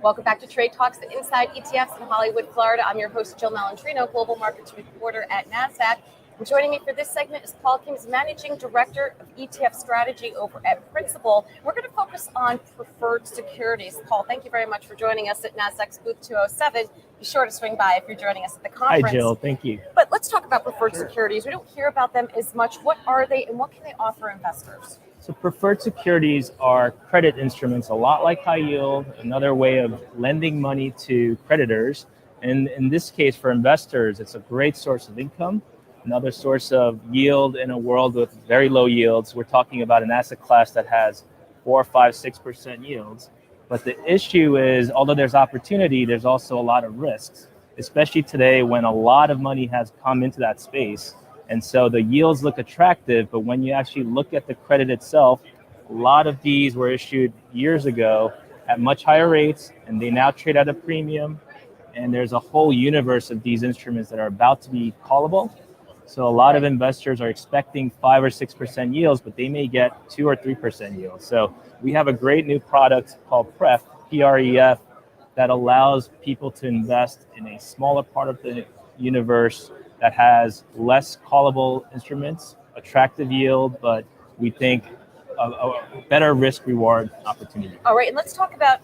Welcome back to Trade Talks, the Inside ETFs in Hollywood, Florida. I'm your host, Jill Malandrino, Global Markets Reporter at Nasdaq. And joining me for this segment is Paul Kim's Managing Director of ETF Strategy over at Principal. We're going to focus on preferred securities. Paul, thank you very much for joining us at Nasdaq's booth 207. Be sure to swing by if you're joining us at the conference. Hi, Jill. Thank you. But let's talk about preferred securities. We don't hear about them as much. What are they and what can they offer investors? So preferred securities are credit instruments, a lot like high yield, another way of lending money to creditors. And in this case, for investors, it's a great source of income, another source of yield in a world with very low yields. We're talking about an asset class that has 4, 5, 6% yields. But the issue is, although there's opportunity, there's also a lot of risks, especially today when a lot of money has come into that space. And so the yields look attractive, but when you actually look at the credit itself, a lot of these were issued years ago at much higher rates, and they now trade at a premium. And there's a whole universe of these instruments that are about to be callable. So a lot of investors are expecting 5 or 6% yields, but they may get 2 or 3% yields. So we have a great new product called PREF, P-R-E-F, that allows people to invest in a smaller part of the universe that has less callable instruments, attractive yield, but we think a better risk reward opportunity. All right, and let's talk about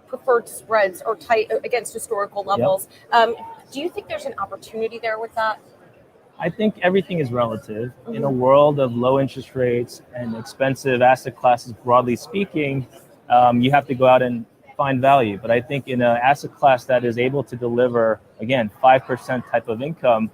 preferred spreads or tight against historical levels. Yep. Do you think there's an opportunity there with that? I think everything is relative. Mm-hmm. In a world of low interest rates and expensive asset classes, broadly speaking, you have to go out and find value. But I think in an asset class that is able to deliver, again, 5% type of income,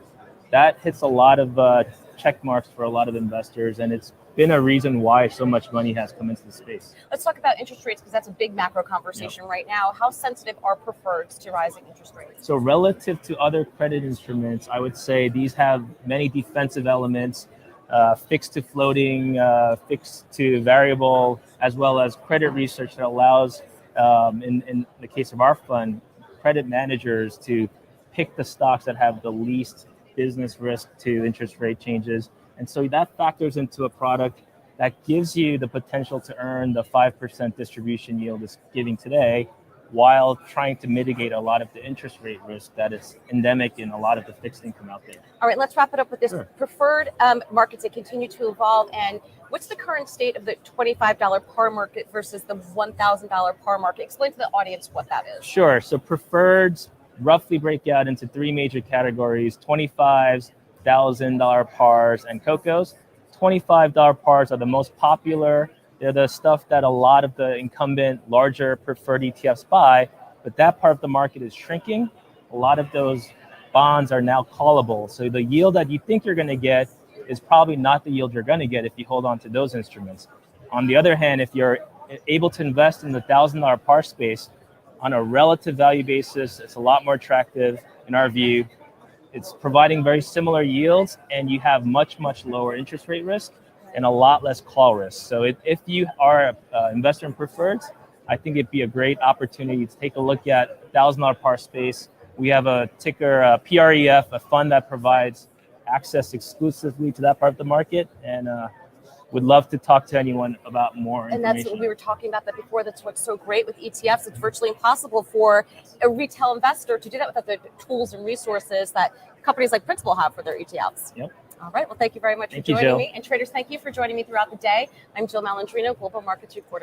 that hits a lot of check marks for a lot of investors. And it's been a reason why so much money has come into the space. Let's talk about interest rates because that's a big macro conversation right now. How sensitive are preferreds to rising interest rates? So relative to other credit instruments, I would say these have many defensive elements, fixed to floating, fixed to variable, as well as credit research that allows in the case of our fund, credit managers to pick the stocks that have the least business risk to interest rate changes. And so that factors into a product that gives you the potential to earn the 5% distribution yield it's giving today, while trying to mitigate a lot of the interest rate risk that is endemic in a lot of the fixed income out there. All right, let's wrap it up with this. Sure. Preferred markets that continue to evolve, and what's the current state of the $25 par market versus the $1,000 par market? Explain to the audience what that is. Sure, so preferreds roughly break out into 3 major categories: $25s, $1,000 pars, and COCOs. $25 pars are the most popular. They're the stuff that a lot of the incumbent larger preferred ETFs buy, but that part of the market is shrinking. A lot of those bonds are now callable. So the yield that you think you're going to get is probably not the yield you're going to get if you hold on to those instruments. On the other hand, if you're able to invest in the $1,000 par space on a relative value basis, it's a lot more attractive in our view. It's providing very similar yields, and you have much, much lower interest rate risk and a lot less call risk. So if you are an investor in preferreds, I think it'd be a great opportunity to take a look at $1,000 par space. We have a ticker, PREF, a fund that provides access exclusively to that part of the market, and would love to talk to anyone about more information. And that's what we were talking about that before. That's what's so great with ETFs. It's virtually impossible for a retail investor to do that without the tools and resources that companies like Principal have for their ETFs. Yep. All right. Well, thank you very much for joining me. And traders, thank you for joining me throughout the day. I'm Jill Malandrino, Global Markets Reporter.